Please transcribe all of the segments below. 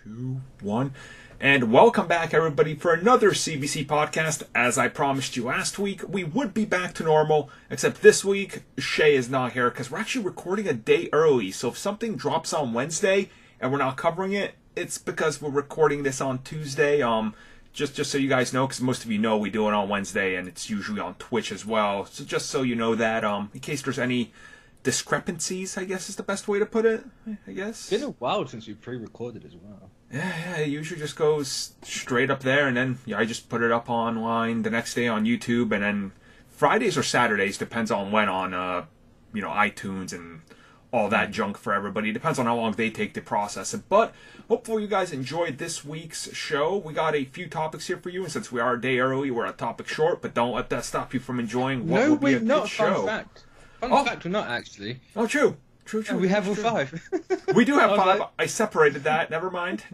2, 1. And welcome back, everybody, for another CBC podcast. As I promised you last week, we would be back to normal, except this week, Shay is not here because we're actually recording a day early. So if something drops on Wednesday and we're not covering it, it's because we're recording this on Tuesday. Just so you guys know, because most of you know we do it on Wednesday, and it's usually on Twitch as well. So just so you know that, in case there's any discrepancies, I guess is the best way to put it, I guess. It's been a while since we pre-recorded as well. Yeah, it usually just goes straight up there, and then I just put it up online the next day on YouTube, and then Fridays or Saturdays, depends on when on, iTunes and all that junk for everybody. Depends on how long they take to process it. But hopefully you guys enjoyed this week's show. We got a few topics here for you, and since we are a day early, we're a topic short, but don't let that stop you from enjoying what will be a good show. Fun fact. Fun fact, we're not actually. Oh, true. No, we have all 5. We do have 5. I separated that. Never mind.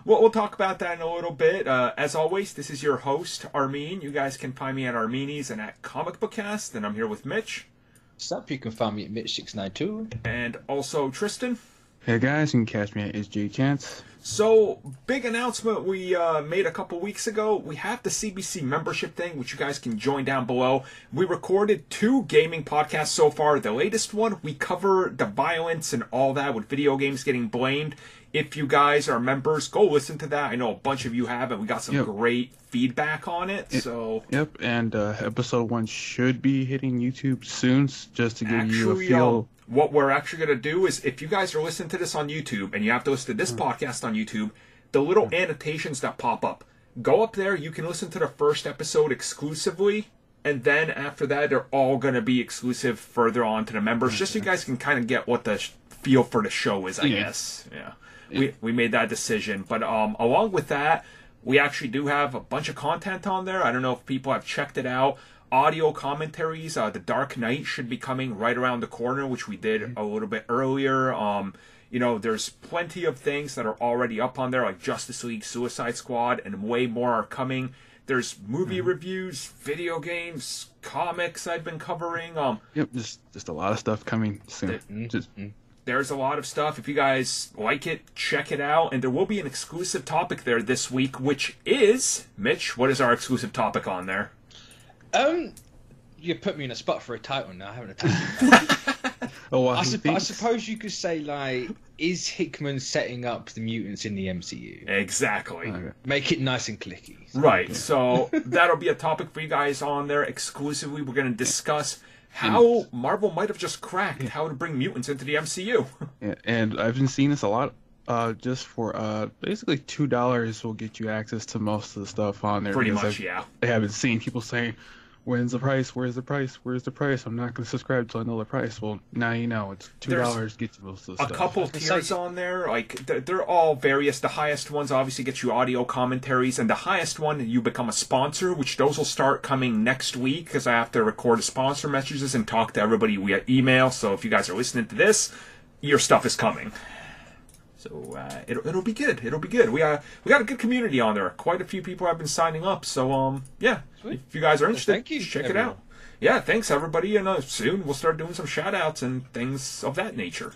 We'll talk about that in a little bit. As always, this is your host, Armin. You guys can find me at Arminies and at Comic Bookcast. And I'm here with Mitch. What's up? You can find me at Mitch692. And also Tristan. Hey guys, you can catch me at HG Chance. So, big announcement we made a couple weeks ago. We have the CBC membership thing, which you guys can join down below. We recorded 2 gaming podcasts so far. The latest one, we cover the violence and all that with video games getting blamed. If you guys are members, go listen to that. I know a bunch of you have, and we got some great feedback on it. Yep, and episode 1 should be hitting YouTube soon, just to give you a feel. What we're actually going to do is, if you guys are listening to this on YouTube, and you have to listen to this podcast on YouTube, the little annotations that pop up, go up there, you can listen to the first episode exclusively, and then after that, they're all going to be exclusive further on to the members, just so you guys can kind of get what the feel for the show is, I guess. Yeah. We made that decision. But along with that, we actually do have a bunch of content on there. I don't know if people have checked it out. Audio commentaries, The Dark Knight should be coming right around the corner, which we did a little bit earlier. There's plenty of things that are already up on there, like Justice League, Suicide Squad, and way more are coming. There's movie reviews, video games, comics I've been covering. Just a lot of stuff coming soon. There's a lot of stuff. If you guys like it, check it out. And there will be an exclusive topic there this week, which is, Mitch, what is our exclusive topic on there? You put me in a spot for a title now. I haven't attacked you. I suppose you could say, like, is Hickman setting up the mutants in the MCU? Exactly. Okay. Make it nice and clicky. Right. So that'll be a topic for you guys on there exclusively. We're going to discuss how Marvel might have just cracked how to bring mutants into the MCU. Yeah, and I've been seeing this a lot. Just for basically $2 will get you access to most of the stuff on there. Pretty much, I haven't seen people saying, "When's the price? Where's the price? Where's the price? I'm not going to subscribe till I know the price." Well, now you know. It's $2 gets you most of the stuff. A couple tiers on there, like they're all various. The highest ones obviously get you audio commentaries, and the highest one you become a sponsor, which those will start coming next week because I have to record sponsor messages and talk to everybody via email. So if you guys are listening to this, your stuff is coming. So it'll be good. It'll be good. We got a good community on there. Quite a few people have been signing up. So Sweet. If you guys are interested, check everyone. it out. Yeah, thanks everybody. And soon we'll start doing some shout outs and things of that nature.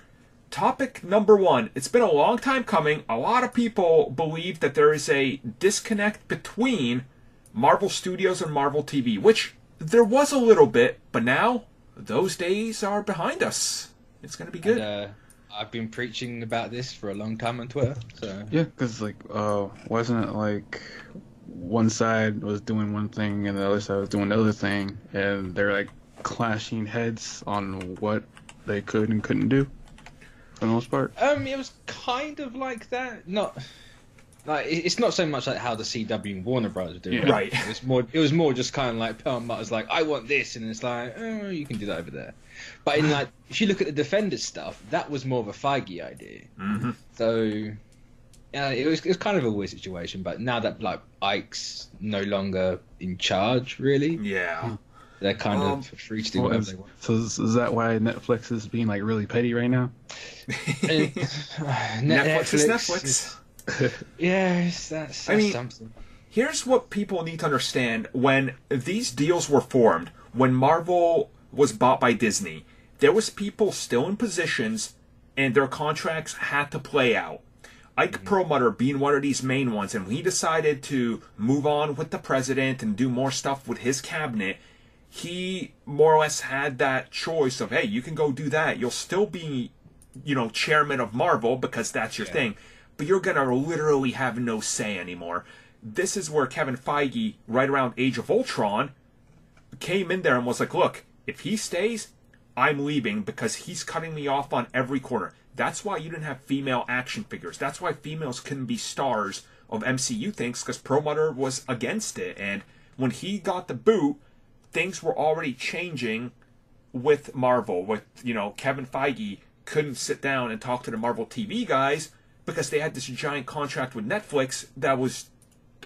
Topic number 1. It's been a long time coming. A lot of people believe that there is a disconnect between Marvel Studios and Marvel TV, which there was a little bit, but now those days are behind us. It's going to be good. And, I've been preaching about this for a long time on Twitter. So Yeah, because wasn't it like one side was doing one thing and the other side was doing the other thing, and they're like clashing heads on what they could and couldn't do for the most part? It was kind of like that. Not like it's not so much like how the CW and Warner Brothers do it. Right. It was more just kind of like Perlmutter's like, I want this, and it's like, oh, you can do that over there. But in like, if you look at the Defenders stuff, that was more of a Feige idea. Mm-hmm. So it was kind of a weird situation. But now that like Ike's no longer in charge, really, they're kind of free to do whatever they want. So is that why Netflix is being like really petty right now? Netflix is Netflix. Yes, that's something. Here's what people need to understand. When these deals were formed, when Marvel was bought by Disney, there was people still in positions and their contracts had to play out. Ike Perlmutter being one of these main ones, and when he decided to move on with the president and do more stuff with his cabinet, he more or less had that choice of, hey, you can go do that. You'll still be, chairman of Marvel because that's your thing, but you're going to literally have no say anymore. This is where Kevin Feige, right around Age of Ultron, came in there and was like, look, if he stays, I'm leaving because he's cutting me off on every corner. That's why you didn't have female action figures. That's why females couldn't be stars of MCU things, because Perlmutter was against it. And when he got the boot, things were already changing with Marvel. With, Kevin Feige couldn't sit down and talk to the Marvel TV guys because they had this giant contract with Netflix that was,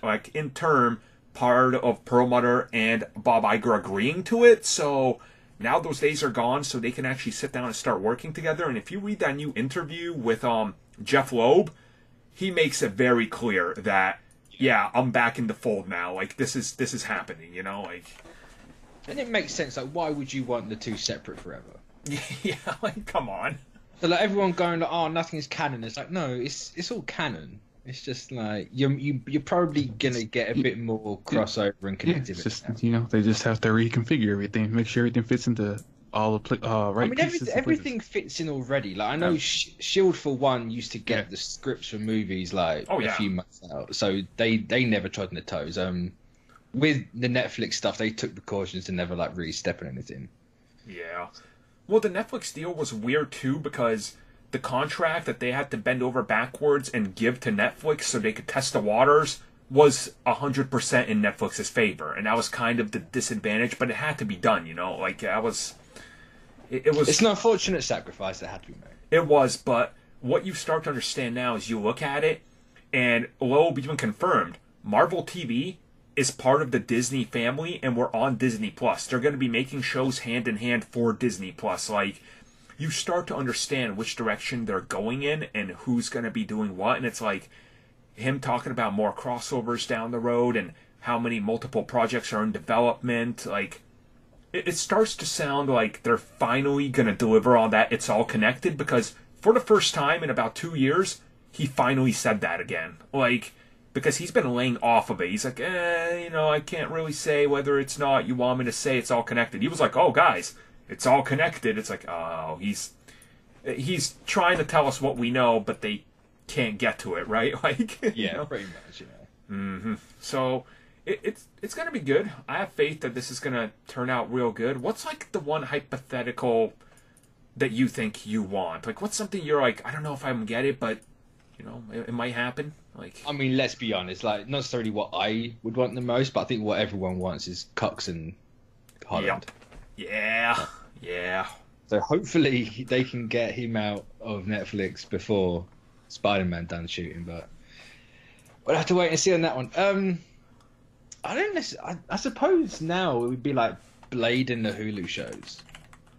like, in turn, part of Perlmutter and Bob Iger agreeing to it. So now those days are gone, so they can actually sit down and start working together. And if you read that new interview with Jeff Loeb, he makes it very clear that, yeah, I'm back in the fold now. Like, this is happening, like. And it makes sense. Like, why would you want the two separate forever? Yeah, like, come on. So, like, everyone going like, oh, nothing's canon. It's like, no, it's all canon. It's just like you're probably gonna get a bit more crossover and connectivity. It's just they just have to reconfigure everything, make sure everything fits into all the right pieces. Everything fits in already. Like I know Shield for one used to get the scripts for movies like a few months out, so they never trod on their toes. With the Netflix stuff, they took precautions to never like really step on anything. Yeah, well, the Netflix deal was weird too because the contract that they had to bend over backwards and give to Netflix so they could test the waters was 100% in Netflix's favor, and that was kind of the disadvantage. But it had to be done, Like that was, it was. It's an unfortunate sacrifice that had to be made. It was, but what you start to understand now is you look at it, and Loeb even confirmed Marvel TV is part of the Disney family, and we're on Disney Plus. They're going to be making shows hand in hand for Disney Plus, like. You start to understand which direction they're going in and who's going to be doing what. And it's like him talking about more crossovers down the road and how many multiple projects are in development. Like, it starts to sound like they're finally going to deliver on that. It's all connected, because for the first time in about 2 years, he finally said that again. Like, because he's been laying off of it. He's like, I can't really say whether it's not. You want me to say it's all connected. He was like, oh, guys, it's all connected. It's like, oh, he's trying to tell us what we know, but they can't get to it, right? Like, yeah, pretty much, Mm-hmm. So it's gonna be good. I have faith that this is gonna turn out real good. What's like the one hypothetical that you think you want? Like, what's something you're like, I don't know if I'm gonna get it, but it might happen. Like, I mean, let's be honest. Like, not necessarily what I would want the most, but I think what everyone wants is Cox and Holland. Yep. Yeah. So hopefully they can get him out of Netflix before Spider-Man done shooting, but we'll have to wait and see on that one. I don't necessarily. I suppose now it would be like Blade and the Hulu shows,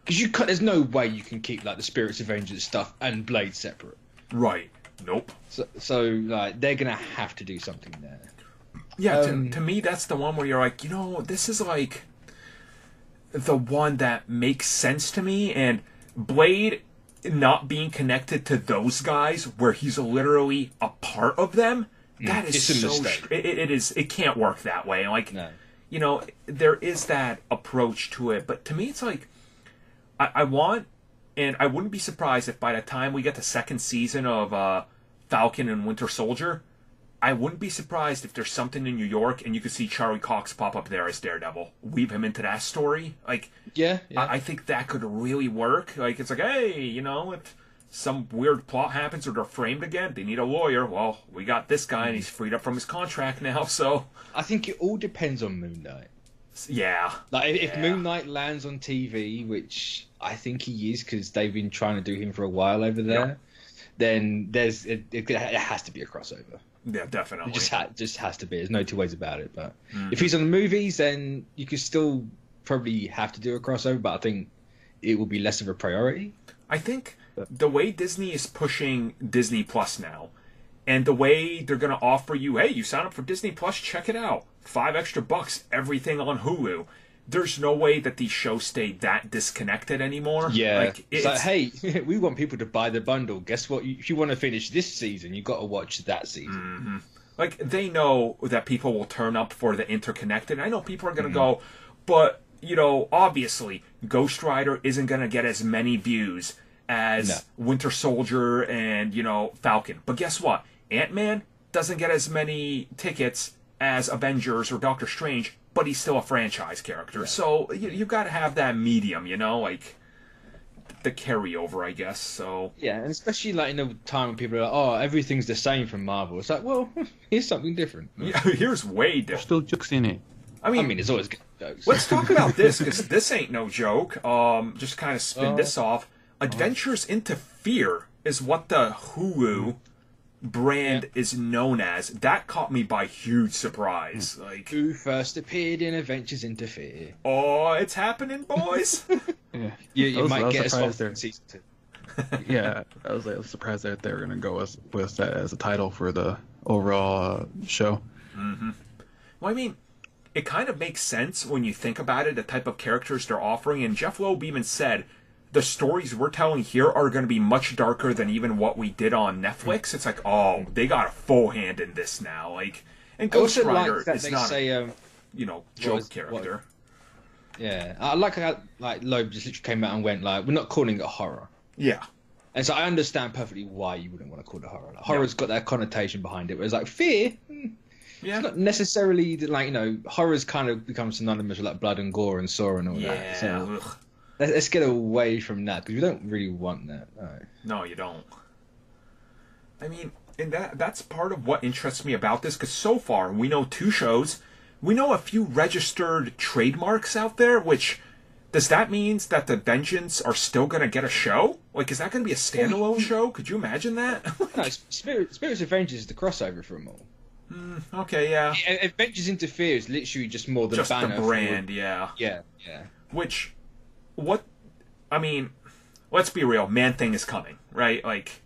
because there's no way you can keep like the Spirits Avengers stuff and Blade separate. Right. Nope. So like they're gonna have to do something there. Yeah. To me, that's the one where you're like, this is like the one that makes sense to me, and Blade not being connected to those guys where he's literally a part of them, that is it's a mistake. It is. It can't work that way. Like, no. There is that approach to it, but to me it's like I want, and I wouldn't be surprised if by the time we get the second season of Falcon and Winter Soldier, I wouldn't be surprised if there's something in New York and you could see Charlie Cox pop up there as Daredevil. Weave him into that story. Like, yeah. I think that could really work. Like, it's like, hey, if some weird plot happens or they're framed again, they need a lawyer. Well, we got this guy and he's freed up from his contract now, so. I think it all depends on Moon Knight. Yeah. Like, if Moon Knight lands on TV, which I think he is because they've been trying to do him for a while over there, then it has to be a crossover. Yeah, definitely. It just has to be. There's no two ways about it. But if he's on the movies, then you could still probably have to do a crossover, but I think it will be less of a priority. I think the way Disney is pushing Disney Plus now, and the way they're going to offer you, hey, you sign up for Disney Plus, check it out. $5 extra, everything on Hulu. there's no way that these shows stay that disconnected anymore. Yeah. Like, it's like, hey, we want people to buy the bundle. Guess what? If you want to finish this season, you got to watch that season. Mm-hmm. Like, they know that people will turn up for the interconnected. I know people are going to go, but, you know, obviously, Ghost Rider isn't going to get as many views as Winter Soldier and, you know, Falcon. But guess what? Ant-Man doesn't get as many tickets as Avengers or Doctor Strange, but he's still a franchise character. So you got to have that medium, you know, like the carryover, I guess. So yeah, and especially like in a time when people are like, "Oh, everything's the same from Marvel." It's like, well, here's something different. Yeah, here's way different. There's still jokes in it. I mean, there's always good jokes. Let's talk about this, because this ain't no joke. Just kind of spin this off. Adventures into Fear is what the Hulu brand is known as. That caught me by huge surprise. Like, who first appeared in Adventures into Fear? Oh, it's happening, boys. Yeah, you might get a spot in season 2. Yeah, I was surprised that they were gonna go with that as a title for the overall show. Mm-hmm. Well, I mean, it kind of makes sense when you think about it, the type of characters they're offering. And Jeff Loeb even said, the stories we're telling here are going to be much darker than even what we did on Netflix. It's like, oh, they got a full hand in this now. Like, and Ghost Rider is not a, you know, joke character. Yeah, I like how like Loeb just literally came out and went like, we're not calling it horror. Yeah. And so I understand perfectly why you wouldn't want to call it horror. Like, horror's got that connotation behind it, whereas like fear, it's not necessarily like, you know, horror's kind of become synonymous with like blood and gore and saw and all that. So let's get away from that, because we don't really want that. No, you don't. I mean, and that's part of what interests me about this, because so far we know 2 shows, we know a few registered trademarks out there, which, does that mean that the Vengeance are still going to get a show? Like, is that going to be a standalone show? Could you imagine that? No, Spirits of Avengers is the crossover for them all. Okay, yeah. Adventures into Fear is literally just more the just banner. The brand, for... yeah. Yeah. Which, I mean, let's be real, Man-Thing is coming, right? Like,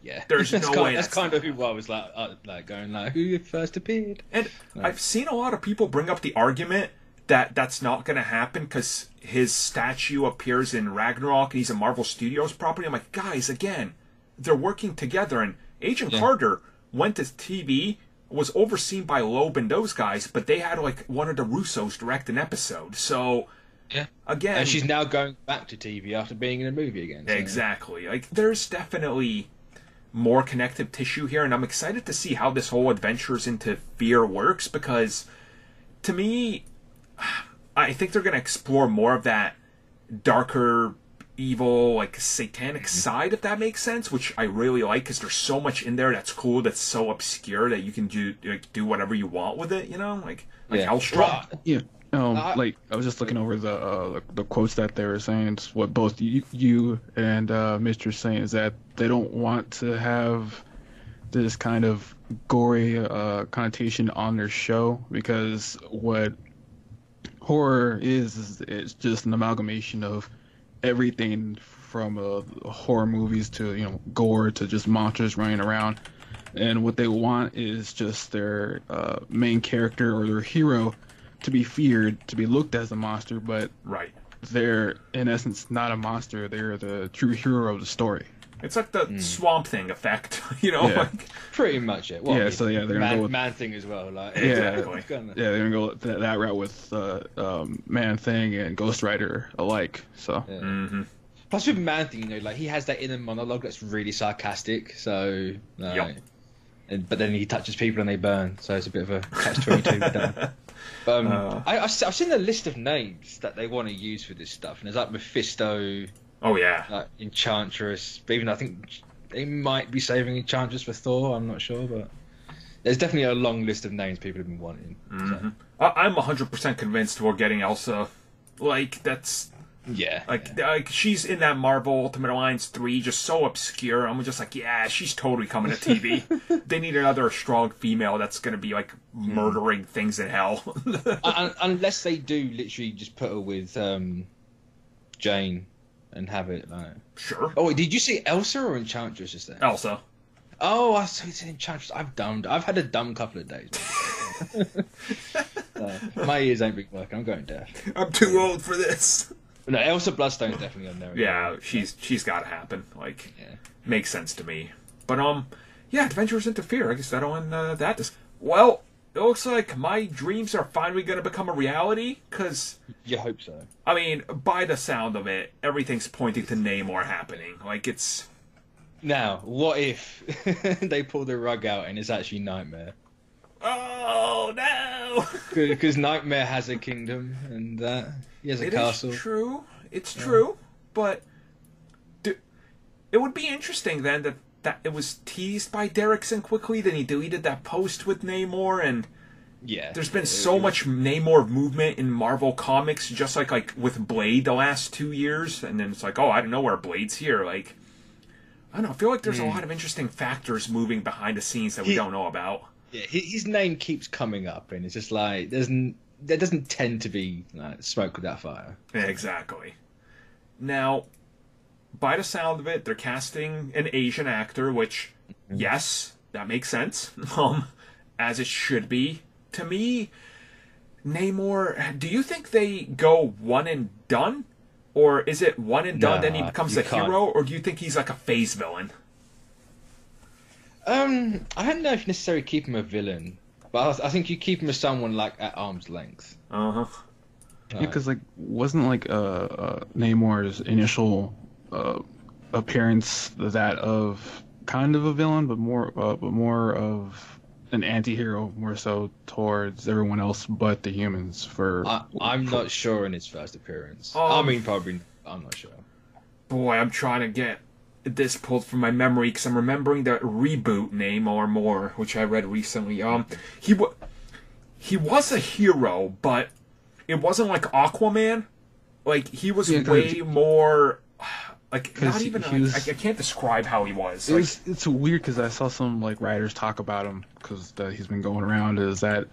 yeah. There's no way that's kind of who I was like going like, who first appeared. And I've seen a lot of people bring up the argument that that's not going to happen because his statue appears in Ragnarok and he's a Marvel Studios property. I'm like, guys, again, they're working together. And Agent Carter went to TV, was overseen by Loeb and those guys, but they had like one of the Russos direct an episode. So, again, and she's now going back to TV after being in a movie again. So. Exactly. Like, there's definitely more connective tissue here, and I'm excited to see how this whole Adventures into Fear works, because to me, I think they're going to explore more of that darker, evil, like satanic side, if that makes sense, which I really like, because there's so much in there that's cool, that's so obscure that you can do whatever you want with it, you know, like Hellstrom. Yeah. Like, I was just looking over the quotes that they were saying. It's what both you and Mr. saying is that they don't want to have this kind of gory connotation on their show, because what horror is it's just an amalgamation of everything from horror movies to, you know, gore to just monsters running around. And what they want is just their main character or their hero to be feared, to be looked as a monster, but they're in essence not a monster. They're the true hero of the story. It's like the Swamp Thing effect, you know. Yeah. Like, pretty much it. Well, they're gonna go with Man-Thing as well. Like, exactly. They're gonna go that route with Man-Thing and Ghost Rider alike. So. Yeah. Plus with Man-Thing, you know, like he has that inner monologue that's really sarcastic. So. But then he touches people and they burn. So it's a bit of a catch-22. I've seen a list of names that they want to use for this stuff, and there's like Mephisto. Oh yeah. Like Enchantress. But even I think they might be saving Enchantress for Thor. I'm not sure, but there's definitely a long list of names people have been wanting. So. I'm 100% convinced we're getting Elsa. Like, that's. Like she's in that Marvel Ultimate Alliance 3, just so obscure. I'm just like, yeah, she's totally coming to TV. They need another strong female that's going to be like murdering things in hell. Unless they do literally just put her with Jane and have it like. Sure. Oh, wait, did you see Elsa or Enchantress just there? Elsa. Oh, I saw it's Enchantress. I've had a dumb couple of days. My ears ain't been working. I'm going deaf. I'm too old for this. No, Elsa Bloodstone's definitely on there. Yeah, she's got to happen. Like, Yeah. makes sense to me. But yeah, Avengers interfere. I guess that'll end that. Well, it looks like my dreams are finally going to become a reality. Because You hope so. I mean, by the sound of it, everything's pointing to Namor happening. Like, it's. Now, what if they pull the rug out and it's actually Nightmare? Oh no! Because Nightmare has a kingdom and he has a castle. It's true. It's true. But it would be interesting then that it was teased by Derrickson quickly. Then he deleted that post with Namor, and Yeah. there's been so much Namor movement in Marvel Comics, just like with Blade the last 2 years. And then it's like, oh, I don't know where Blade's here. Like, I don't know. I feel like there's a lot of interesting factors moving behind the scenes that we don't know about. Yeah, his name keeps coming up, and it's just like there doesn't tend to be like, smoke without fire. Exactly. Now, by the sound of it, they're casting an Asian actor, which, yes, that makes sense, as it should be. To me, Namor, do you think they go one and done? Or is it one and done, then he becomes a hero? Or do you think he's like a phase villain? I don't know if you necessarily keep him a villain, but I think you keep him as someone like at arm's length. Uh-huh. Yeah, because like wasn't like Namor's initial appearance that of kind of a villain, but more of an anti-hero, more so towards everyone else but the humans. I'm not sure in his first appearance. I mean, probably I'm not sure. Boy, I'm trying to get this pulled from my memory because I'm remembering the Reboot name or more, which I read recently. He was a hero, but it wasn't like Aquaman. Like, he was way more. Like, not even. I can't describe how he was. It's weird because I saw some like writers talk about him because he's been going around. Is that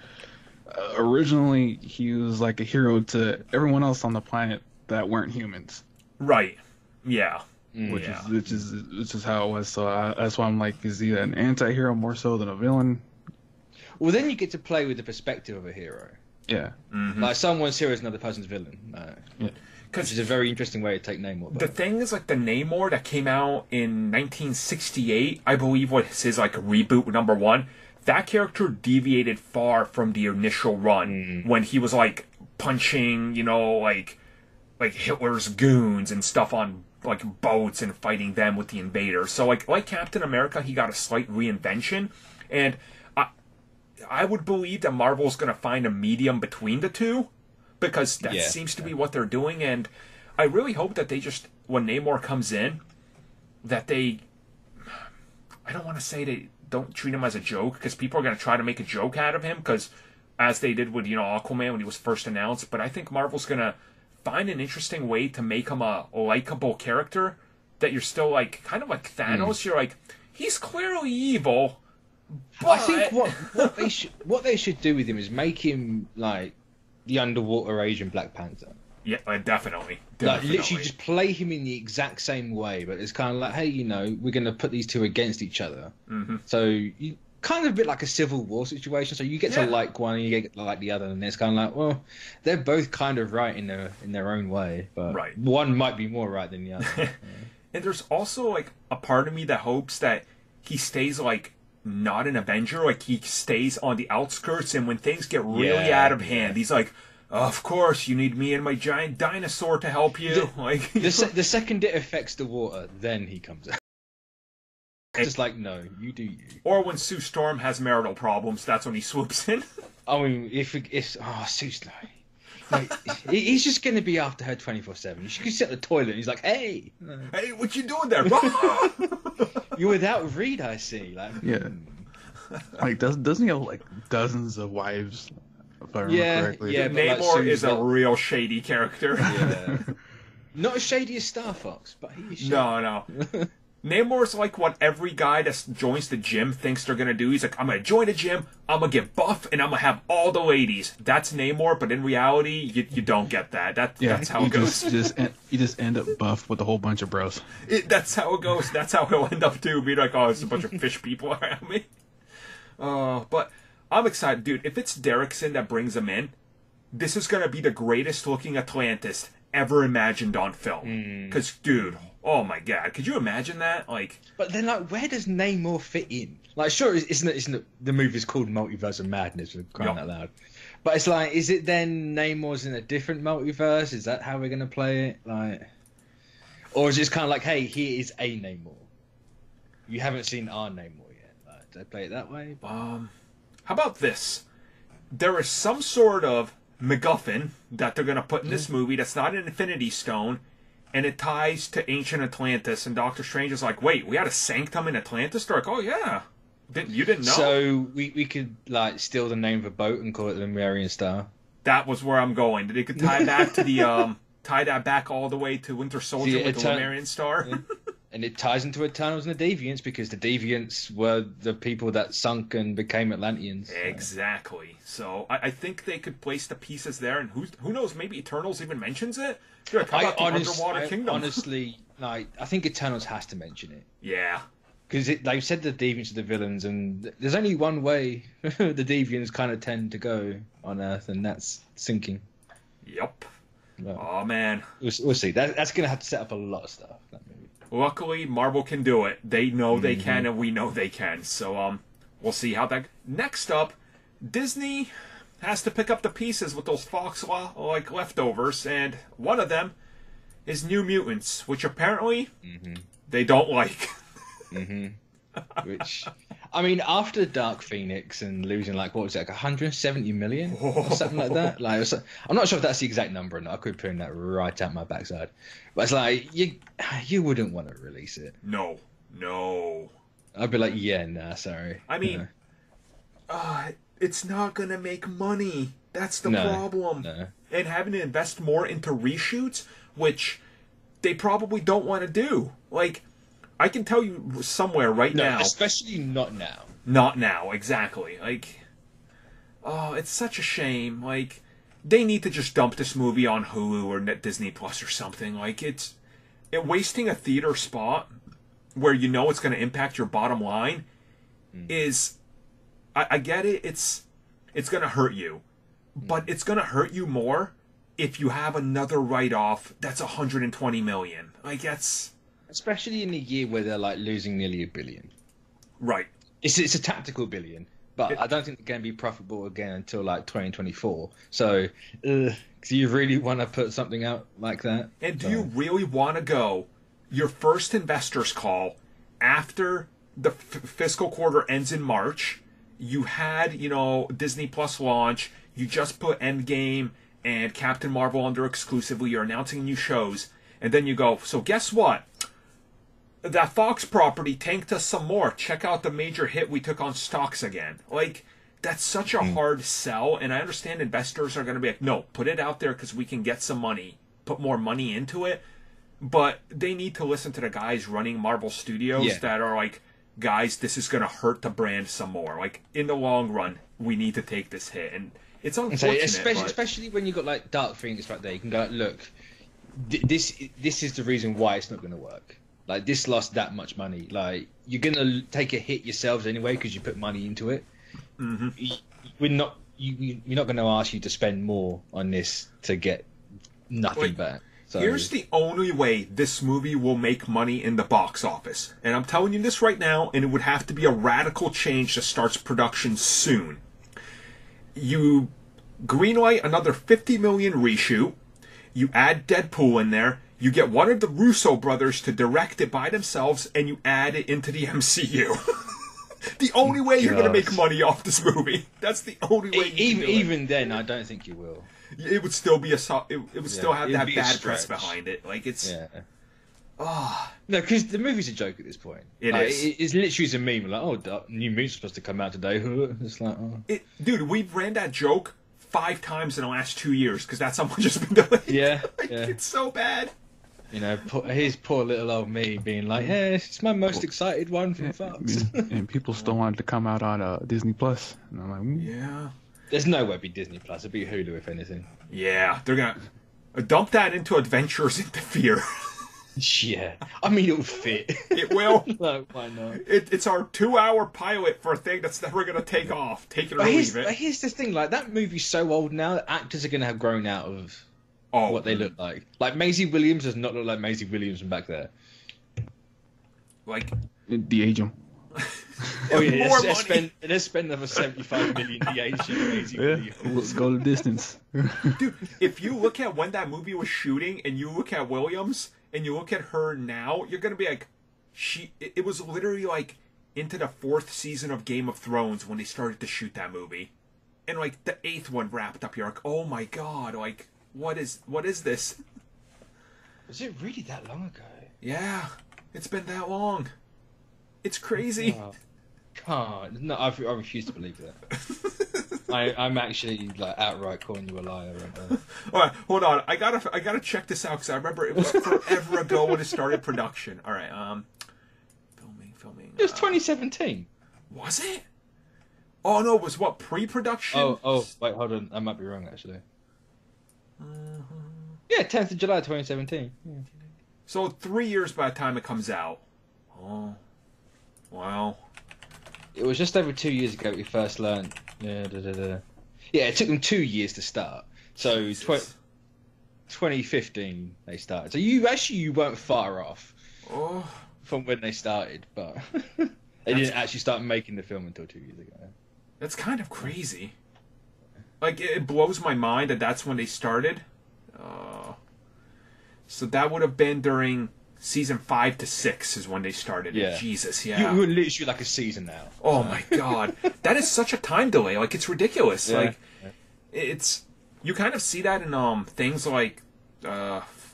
originally he was like a hero to everyone else on the planet that weren't humans. Right. Yeah. Which is how it was. So that's why I'm like, is he an anti-hero more so than a villain? Well, then you get to play with the perspective of a hero. Yeah. Mm-hmm. Like someone's hero is another person's villain. Yeah. Which is a very interesting way to take Namor. The thing is, like, the Namor that came out in 1968, I believe was his, like, Reboot #1, that character deviated far from the initial run when he was, like, punching, you know, like Hitler's goons and stuff on, like, boats and fighting them with the invaders. So, like Captain America, he got a slight reinvention, and I would believe that Marvel's going to find a medium between the two, because that seems to be what they're doing, and I really hope that they just, when Namor comes in, that they, I don't want to say they don't treat him as a joke, because people are going to try to make a joke out of him, because as they did with, you know, Aquaman when he was first announced, but I think Marvel's going to find an interesting way to make him a likable character, that you're still like, kind of like Thanos, you're like, he's clearly evil, but... I think what they should do with him is make him like the underwater Asian Black Panther. Yeah, definitely. Like, literally just play him in the exact same way, but it's kind of like, hey, you know, we're going to put these two against each other. Mm-hmm. So you kind of a bit like a civil war situation. So you get to like one and you get to like the other, and it's kind of like, well, they're both kind of right in their own way, but one might be more right than the other. And there's also like a part of me that hopes that he stays like not an Avenger, like he stays on the outskirts, and when things get really out of hand, he's like, of course, you need me and my giant dinosaur to help you. The second it affects the water, then he comes out. Just like, no, you do you. Or when Sue Storm has marital problems, that's when he swoops in. I mean, if Sue Storm, like, he's just going to be after her 24/7. She can sit in the toilet, and he's like, hey, what you doing there? You're without Reed, I see. Like, like doesn't he have like dozens of wives? If I remember correctly. Yeah. Namor like, is a real shady character. Yeah. Not as shady as Star Fox, but he is shady. No. Namor's like what every guy that joins the gym thinks they're gonna do. He's like, I'm gonna join a gym, I'm gonna get buff, and I'm gonna have all the ladies. That's Namor, but in reality, you don't get that. That's how it goes. You just end up buff with a whole bunch of bros. That's how it goes. That's how he'll end up too. Be like, oh, there's a bunch of fish people around me. But I'm excited, dude. If it's Derrickson that brings him in, this is going to be the greatest looking Atlantis ever imagined on film. Because, dude, oh my god, could you imagine that? Like, but then, like, where does Namor fit in? Like, sure, isn't the movie's called Multiverse of Madness, for crying out loud. But it's like, is it then Namor's in a different multiverse? Is that how we're going to play it? Like, or is it just kind of like, hey, he is a Namor. You haven't seen our Namor yet. Like, do they play it that way? how about this? There is some sort of MacGuffin that they're going to put in this movie that's not an Infinity Stone, and it ties to ancient Atlantis, and Doctor Strange is like, wait, we had a sanctum in Atlantis? They're like, oh yeah. You didn't know? So we could, like, steal the name of a boat and call it the Marian Star? That was where I'm going. They could tie back to the, tie that back all the way to Winter Soldier with the Lemurian Star. Yeah. And it ties into Eternals and the Deviants, because the Deviants were the people that sunk and became Atlanteans. So. Exactly. So I think they could place the pieces there, and who knows, maybe Eternals even mentions it? Like, how about the Underwater Kingdom? Honestly, like, I think Eternals has to mention it. Yeah. Because they've said the Deviants are the villains, and there's only one way the Deviants kind of tend to go on Earth, and that's sinking. Yep. But oh, man. We'll see. That's going to have to set up a lot of stuff, that movie. Luckily, Marvel can do it. They know they can, and we know they can. So, we'll see how that... Next up, Disney has to pick up the pieces with those Fox, like, leftovers, and one of them is New Mutants, which apparently they don't like. Which, I mean, after Dark Phoenix and losing, like, what was it, like 170 million or something like that? Like, I'm not sure if that's the exact number or not. I could put that right out my backside. But it's like, you wouldn't want to release it. No. I'd be like, yeah, nah, sorry. I mean, it's not going to make money. That's the problem. No. And having to invest more into reshoots, which they probably don't want to do. Like, I can tell you somewhere right now. Especially not now. Not now, exactly. Like, oh, it's such a shame. Like, they need to just dump this movie on Hulu or Disney Plus or something. Like, it wasting a theater spot where you know it's going to impact your bottom line is, I get it. It's going to hurt you, but it's going to hurt you more if you have another write-off that's $120 million. Like, that's... Especially in a year where they're, like, losing nearly $1 billion. Right. It's a tactical billion, but I don't think they're going to be profitable again until, like, 2024. So, do you really want to put something out like that? And do you really want to go your first investors call after the fiscal quarter ends in March? You had, Disney Plus launch. You just put Endgame and Captain Marvel under exclusively. You're announcing new shows. And then you go, so guess what? That Fox property tanked us some more. Check out the major hit we took on stocks again. Like, that's such a hard sell, and I understand investors are going to be like, no, put it out there because we can get some money, put more money into it. But they need to listen to the guys running Marvel Studios that are like, guys, this is going to hurt the brand some more. Like, in the long run, we need to take this hit. And it's unfortunate. Especially when you've got, like, Dark Phoenix right there. You can go, look, this is the reason why it's not going to work. Like, this lost that much money. Like, you're going to take a hit yourselves anyway because you put money into it. We're not going to ask you to spend more on this to get nothing back. So, here's the only way this movie will make money in the box office. And I'm telling you this right now, and it would have to be a radical change that starts production soon. You greenlight another $50 million reshoot. You add Deadpool in there. You get one of the Russo brothers to direct it by themselves, and you add it into the MCU. The only way you're going to make money off this movie. That's the only way. Even then, I don't think you will. It would still be it would still have that bad press behind it. Like, it's. No, because the movie's a joke at this point. It is. It's literally a meme. Like, New Mutant's supposed to come out today. It's like, dude, we've ran that joke 5 times in the last 2 years because that's how much it's been delayed. It's so bad. Here's poor little old me being like, "Hey, it's my most excited one from Fox." And people still wanted to come out on Disney Plus, and I'm like, yeah. There's no way it'd be Disney Plus. It'd be Hulu, if anything. Yeah, they're gonna dump that into Adventures into Fear. Yeah, I mean it'll fit. It will. Like, why not? It's our 2-hour pilot for a thing that's never gonna take off. Take it or leave it. But here's the thing: like that movie's so old now, that actors are gonna have grown out of what they look like. Like Maisie Williams does not look like Maisie Williams from back there. Like de-age them. Oh yeah, More let's money. spend another 75 million de-aging Maisie Williams. Let's go the distance. Dude, if you look at when that movie was shooting and you look at Williams and you look at her now, you're gonna be like, it was literally like into the 4th season of Game of Thrones when they started to shoot that movie. And like the 8th one wrapped up, you're like, oh my god, like what is this? Was it really that long ago? Yeah, it's been that long. It's crazy. Oh, can't. No, I refuse to believe that. I'm actually like outright calling you a liar right now. All right, hold on. I gotta check this out because I remember it was forever ago when it started production. All right, filming. It was 2017. Was it? Oh no, it was what, pre-production? Oh, wait, hold on. I might be wrong actually. Yeah, 10th of July 2017. Yeah. So 3 years by the time it comes out. Oh, wow. It was just over 2 years ago we first learned. Yeah, yeah, it took them 2 years to start. So 2015 they started. So you weren't far off from when they started, but they didn't actually start making the film until 2 years ago. That's kind of crazy. Like, it blows my mind that that's when they started. So that would have been during season 5 to 6 is when they started. Yeah. Jesus, yeah. You were literally like a season now. Oh my god. That is such a time delay. Like, it's ridiculous. Yeah. Like, it's... You kind of see that in things like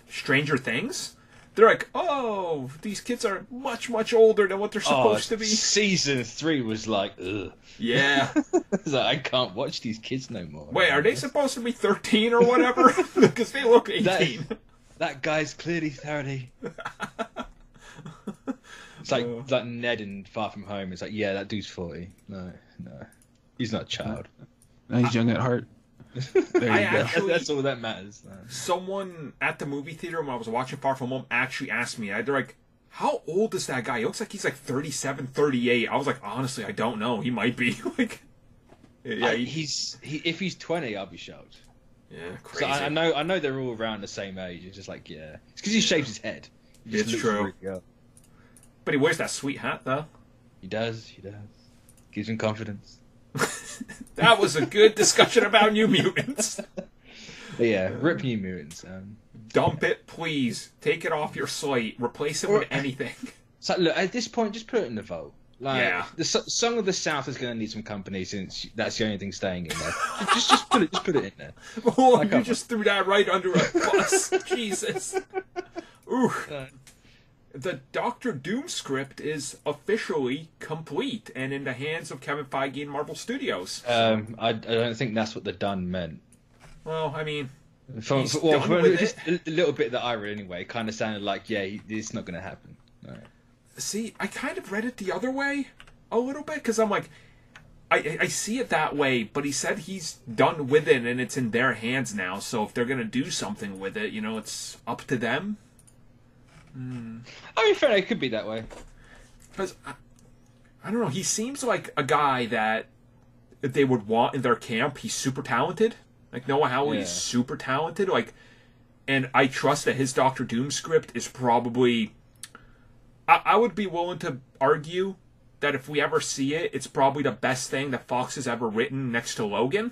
Stranger Things. They're like, oh, these kids are much, much older than what they're supposed to be. Season 3 was like, ugh. Yeah. It's like, I can't watch these kids no more. Wait, are they supposed to be 13 or whatever? Because they look 18. That guy's clearly 30. It's like Ned in Far From Home. It's like, yeah, that dude's 40. No. He's not a child. No, he's young at heart. That's all that matters. Someone at the movie theater when I was watching Far From Home actually asked me, they're like, how old is that guy? He looks like he's like 37, 38. I was like, honestly, I don't know. He might be. Like, yeah, if he's 20, I'll be shocked. Yeah, crazy. So I know they're all around the same age. It's just like, yeah. It's because he shaves his head. It's true. Really, but he wears that sweet hat, though. He does. Gives him confidence. That was a good discussion about New Mutants. But yeah, rip New Mutants. Dump it, please. Take it off your slate. Replace it with anything. So look, at this point, just put it in the vote. Like, yeah. The Song of the South is going to need some company since that's the only thing staying in there. just put it in there. Oh, like, you just threw that right under a bus. Jesus. Ooh. The Doctor Doom script is officially complete and in the hands of Kevin Feige and Marvel Studios. I don't think that's what the done meant. Well, I mean, for just a little bit that I read anyway, kind of sounded like, yeah, it's not going to happen. Right. See, I kind of read it the other way a little bit because I'm like, I see it that way, but he said he's done with it and it's in their hands now. So if they're going to do something with it, it's up to them. I mean, fair, it could be that way. Because, I don't know, he seems like a guy that if they would want in their camp. He's super talented. Like, Noah Hawley is super talented. Like, and I trust that his Doctor Doom script is probably... I would be willing to argue that if we ever see it, it's probably the best thing that Fox has ever written next to Logan.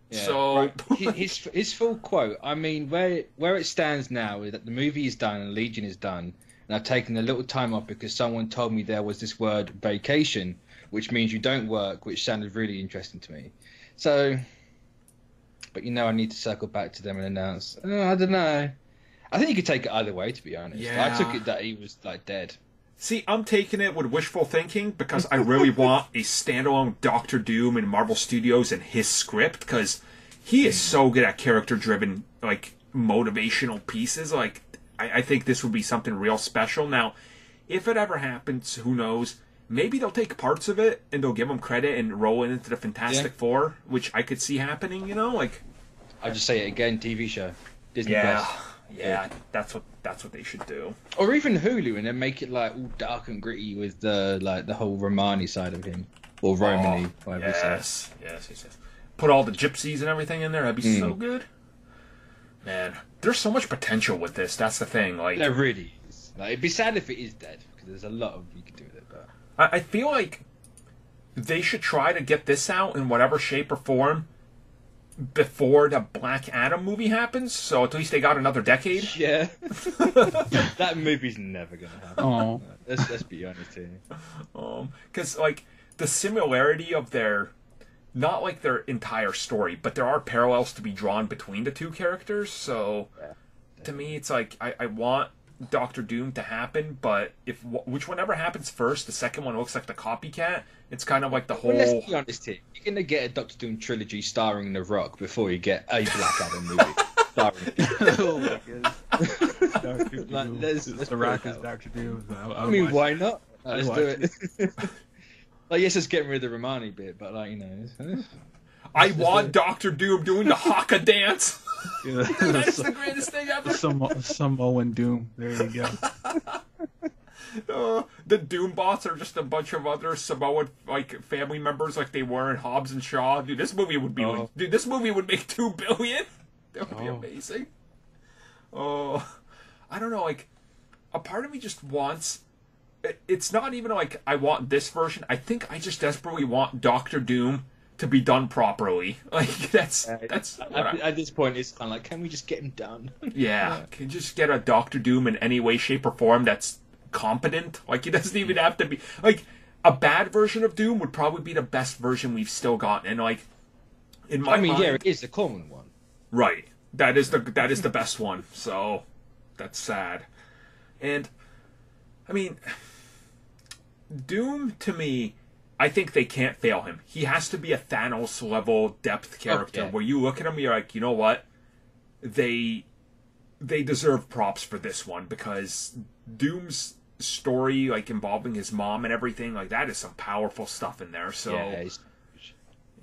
Yeah, so right. his full quote. I mean, where it stands now is that the movie is done and Legion is done, and I've taken a little time off because someone told me there was this word vacation, which means you don't work, which sounded really interesting to me. So, but I need to circle back to them and announce. I don't know. I think you could take it either way, to be honest. Yeah. I took it that he was like dead. See, I'm taking it with wishful thinking because I really want a standalone Doctor Doom in Marvel Studios and his script because he is so good at character-driven, like, motivational pieces. Like, I think this would be something real special. Now, if it ever happens, who knows? Maybe they'll take parts of it and they'll give him credit and roll it into the Fantastic Four, which I could see happening, like... I'll just say it again, TV show. Disney Plus. Yeah, that's what they should do. Or even Hulu, and then make it like all dark and gritty with the whole Romani side of him, or Romani, whatever you say. Yes. Put all the gypsies and everything in there. That'd be so good. Man, there's so much potential with this. That's the thing. Like, there really is. Like, it'd be sad if it is dead, because there's a lot of you could do with it. But I feel like they should try to get this out in whatever shape or form before the Black Adam movie happens, so at least they got another decade. Yeah. That movie's never gonna happen. Oh. Let's be honest here. Because, like, the similarity of their... Not, like, their entire story, but there are parallels to be drawn between the two characters, so... To me, it's like, I want Doctor Doom to happen, but which one ever happens first, the second one looks like the copycat. It's kind of like the whole... Well, let's be honest here. You're going to get a Doctor Doom trilogy starring The Rock before you get a Black Adam movie starring... Oh my goodness. Like, let's The Rock is Doctor Doom. I mean, why not? Let's do it. Like, yes, it's getting rid of the Romani bit, but, like, you know... I want Doctor Doom doing the Haka dance! Yeah, That's the greatest thing ever! Samoan Doom. There you go. The Doom bots are just a bunch of other Samoan family members like they were in Hobbs and Shaw. Dude, this movie would be this movie would make $2 billion. That would be amazing. I don't know, like, a part of me just wants... It's not even like I want this version. I think I just desperately want Doctor Doom to be done properly. Like, that's at this point, it's kind of like, can we just get him done? Yeah, can you just get a Doctor Doom in any way, shape, or form that's competent? Like, it doesn't even have to be... Like, a bad version of Doom would probably be the best version we've still gotten. And, like, in my mind... yeah, it is the common one. Right. That is the best one. So, that's sad. And, I mean... Doom, to me... I think they can't fail him. He has to be a Thanos-level depth character where you look at him and you're like, you know what? They deserve props for this one because Doom's story, like, involving his mom and everything, like, that is some powerful stuff in there. So,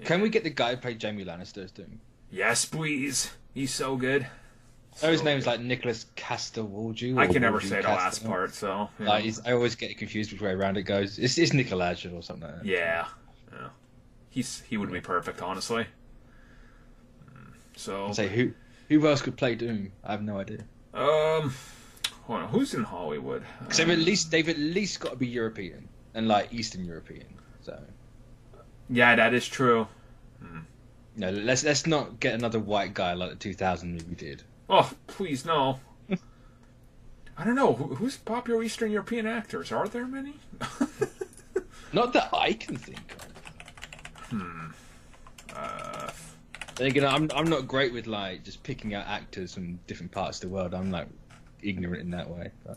Can we get the guy who played Jamie Lannister as Doom? Yes, please. He's so good. His name's like Nicholas Castor-Waldau. I can never say the last part, so... Like, I always get confused which way around it goes. It's Nicolaja or something like that. Yeah. He would be perfect, honestly. So... Say, who else could play Doom? I have no idea. Hold on, who's in Hollywood? Because they've at least got to be European. And, like, Eastern European. So... Yeah, that is true. No, let's not get another white guy like the 2000 movie did. Oh, please, no. I don't know. Who's popular Eastern European actors? Are there many? Not that I can think of. Then again, I'm not great with, like, just picking out actors from different parts of the world. I'm, like, ignorant in that way. But...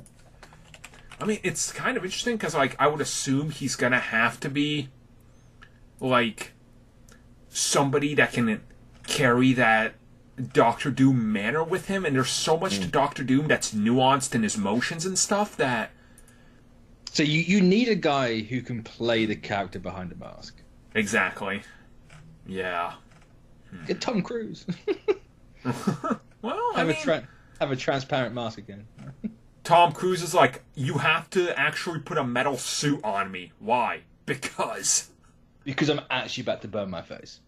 I mean, it's kind of interesting because, like, I would assume he's going to have to be, like, somebody that can carry that Doctor Doom manner with him, and there's so much to Doctor Doom that's nuanced in his motions and stuff that... So you need a guy who can play the character behind the mask. Exactly. Yeah. Get Tom Cruise. Well, have a transparent mask again. Tom Cruise is like, you have to actually put a metal suit on me. Why? Because I'm actually about to burn my face.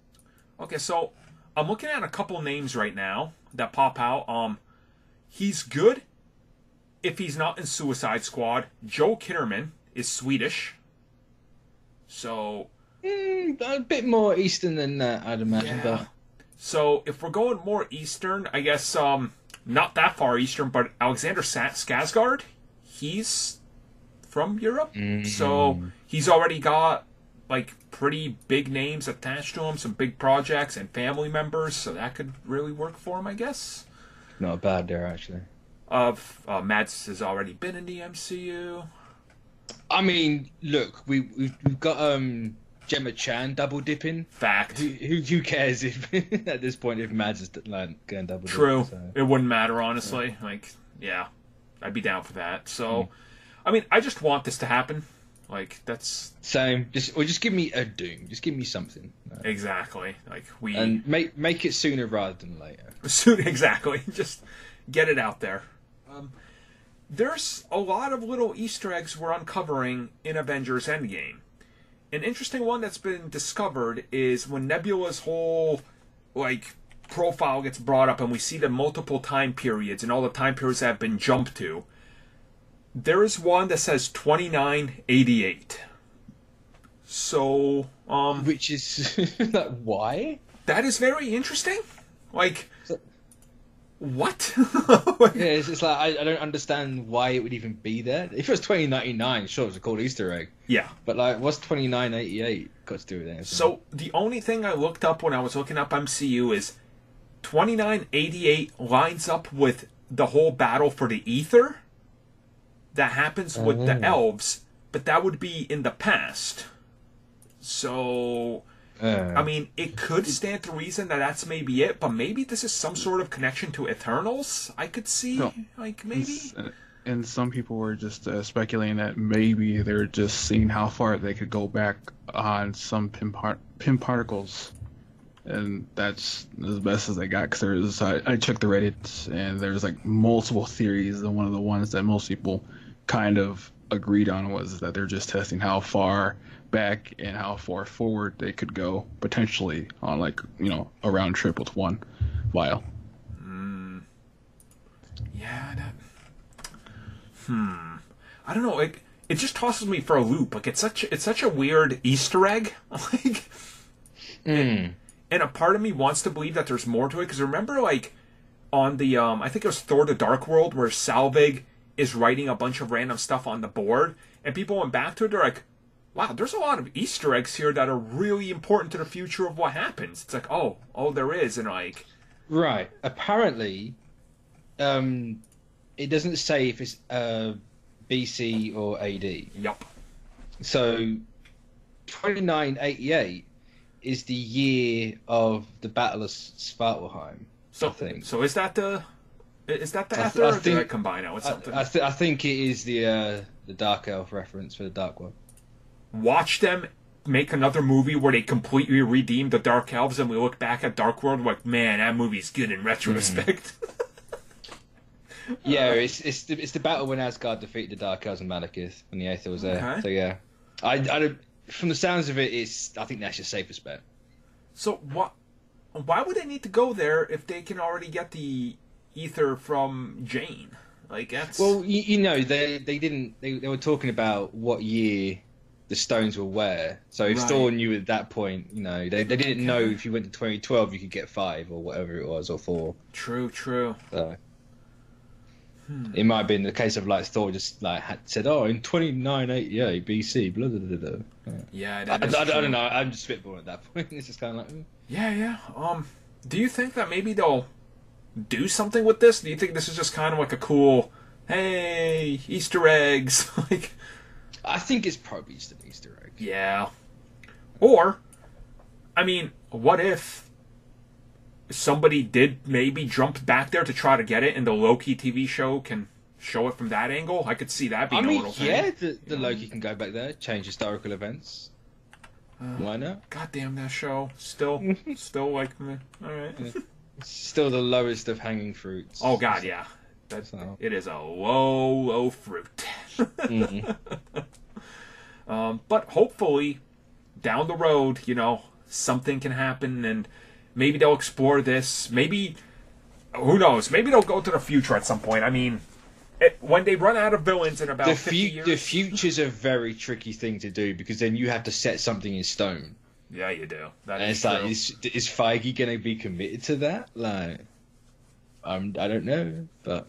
Okay, so... I'm looking at a couple names right now that pop out. He's good if he's not in Suicide Squad. Joel Kinnaman is Swedish. So... a bit more Eastern than that, I'd imagine. Yeah. But... So, if we're going more Eastern, I guess, not that far Eastern, but Alexander Skarsgård, he's from Europe. So, he's already got... like, pretty big names attached to him, some big projects and family members, so that could really work for him, I guess. Not bad there, actually. Mads has already been in the MCU. I mean, look, we've got Gemma Chan double dipping. Fact. Who cares if at this point if Mads is like going double dipping? True. So. It wouldn't matter, honestly. Yeah. Like, yeah, I'd be down for that. So, I mean, I just want this to happen. Like, that's... Same. Just give me a Doom. Just give me something. Exactly. Like, And make it sooner rather than later. Soon, exactly. Just get it out there. There's a lot of little Easter eggs we're uncovering in Avengers Endgame. An interesting one that's been discovered is when Nebula's whole, like, profile gets brought up and we see the multiple time periods and all the time periods that have been jumped to. There is one that says 2988. So, which is like, why? That is very interesting. Like, what? Yeah, it's like I don't understand why it would even be there. If it was 2099, sure, it's a cool Easter egg. Yeah. But like, what's 2988 got to do with anything? So the only thing I looked up when I was looking up MCU is 2988 lines up with the whole battle for the ether that happens with the elves, but that would be in the past. So, I mean, it could stand to reason that that's maybe it, but maybe this is some sort of connection to Eternals. I could see, like, maybe. And some people were just speculating that maybe they're just seeing how far they could go back on some pin particles. And that's as best as I got, because I checked the Reddit, and there's like multiple theories, and one of the ones that most people kind of agreed on was that they're just testing how far back and how far forward they could go, potentially on, like, you know, a round trip with one vial. Yeah, I don't know, it just tosses me for a loop. Like, it's such a weird Easter egg. Like, and a part of me wants to believe that there's more to it, because remember, like, on the I think it was Thor: The Dark World, where Salvig is writing a bunch of random stuff on the board, and people went back to it, they're like, wow, there's a lot of Easter eggs here that are really important to the future of what happens. It's like, oh, there is, and like... Right. Apparently, it doesn't say if it's BC or AD. Yup. So, 2988 is the year of the Battle of Svartalfheim, I think. So is that the Ether, or did I combine it with something? I think it is the Dark Elf reference for the Dark One. Watch them make another movie where they completely redeem the Dark Elves, and we look back at Dark World like, man, that movie's good in retrospect. Yeah, it's the battle when Asgard defeated the Dark Elves and Malekith when the Aether was there. Okay. So yeah, I don't, from the sounds of it, I think that's your safest bet. So why would they need to go there if they can already get the ether from Jane? Like, that's... Well, you know, they were talking about what year the stones were where. So if Thor knew at that point, you know, they didn't know if you went to 2012 you could get 5 or whatever it was, or 4. True. So it might have been the case of, like, Thor just like had said, oh, in 2988 BC, blah blah blah blah. Yeah, I don't know. I'm just spitballing at that point. It's just kind of like, yeah. Do you think that maybe they'll do something with this? Do you think this is just kind of like a cool, hey, Easter eggs? Like, I think it's probably just an Easter egg. Yeah. Or, I mean, what if somebody did maybe jump back there to try to get it, and the Loki TV show can show it from that angle? I could see that being a little thing. Yeah, the Loki can go back there, change historical events. Why not? Goddamn that show. Still like me. Alright. Yeah. Still the lowest of hanging fruits. Oh god, yeah. It is a low fruit. But hopefully, down the road, you know, something can happen, and maybe they'll explore this. Maybe, who knows? Maybe they'll go to the future at some point. I mean, when they run out of villains in about 50 years... The future's a very tricky thing to do, because then you have to set something in stone. Yeah, you do. And it's true. Like, is Feige going to be committed to that? Like, I don't know, but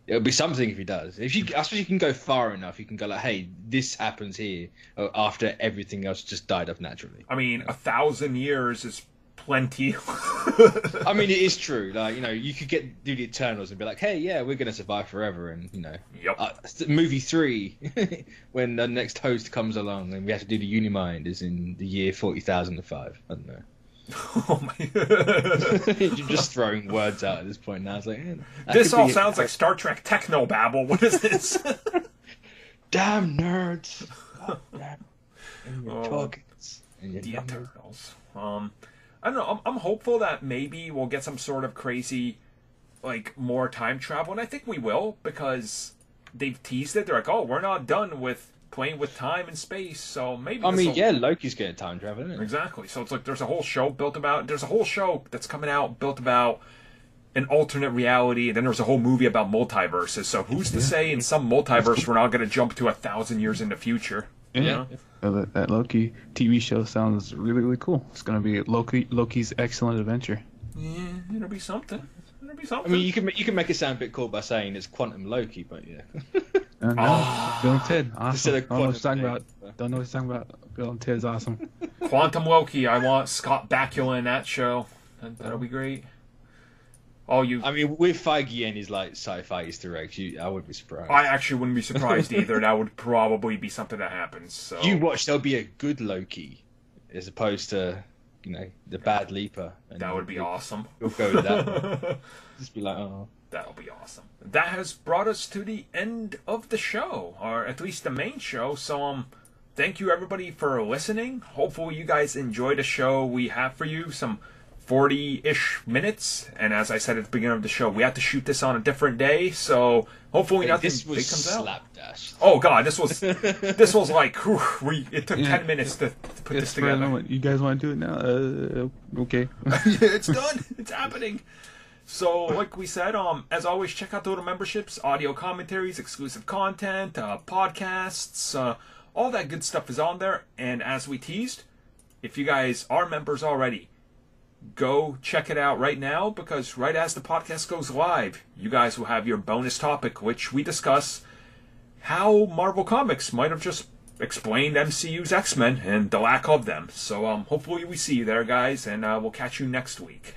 it'll be something if he does. I suppose you can go far enough. You can go like, hey, this happens here after everything else just died off naturally. I mean, 1,000 years is plenty. I mean, it is true. Like, you know, you could do the Eternals and be like, hey, yeah, we're going to survive forever. And, you know, movie 3, when the next host comes along and we have to do the Unimind, is in the year 40,005. I don't know. Oh my God. You're just throwing words out at this point now. It's like, this all sounds like Star Trek technobabble. What is this? Damn nerds. Damn. And your tokens. And your the Eternals. I don't know. I'm hopeful that maybe we'll get some sort of crazy, like more time travel, and I think we will because they've teased it. They're like, oh, we're not done with playing with time and space, so maybe. I mean, yeah, Loki's getting time travel, isn't it? Exactly. So it's like there's a whole show that's coming out built about an alternate reality, and then there's a whole movie about multiverses. So who's to say in some multiverse we're not going to jump to 1,000 years in the future? Yeah. That Loki TV show sounds really, really cool. It's going to be Loki's Excellent Adventure. Yeah, it'll be something. I mean, you can make it sound a bit cool by saying it's Quantum Loki, but yeah. Bill and Ted, awesome. Instead of Don't know what he's talking Quantum about. Don't know what he's talking about. Bill and Ted's awesome. Quantum Loki. I want Scott Bakula in that show. That'll be great. I mean, with Feige and his like sci-fi Easter eggs, I wouldn't be surprised. I actually wouldn't be surprised either. That would probably be something that happens. So you watch, there'll be a good Loki, as opposed to the bad Leaper. And that would be awesome. You'll go with that one. Just be like, oh. That'll be awesome. That has brought us to the end of the show, or at least the main show. So thank you everybody for listening. Hopefully you guys enjoyed the show we have for you. Some 40-ish minutes, and as I said at the beginning of the show, we had to shoot this on a different day, so hopefully nothing big comes out. Slapdash. Oh god, this was like it took 10 minutes to put this together. You guys want to do it now? Okay. It's done. It's happening. So, like we said, as always, check out the little memberships, audio commentaries, exclusive content, podcasts, all that good stuff is on there. And as we teased, if you guys are members already, go check it out right now, because right as the podcast goes live, you guys will have your bonus topic, which we discuss how Marvel Comics might have just explained MCU's X-Men and the lack of them. So hopefully we see you there, guys, and we'll catch you next week.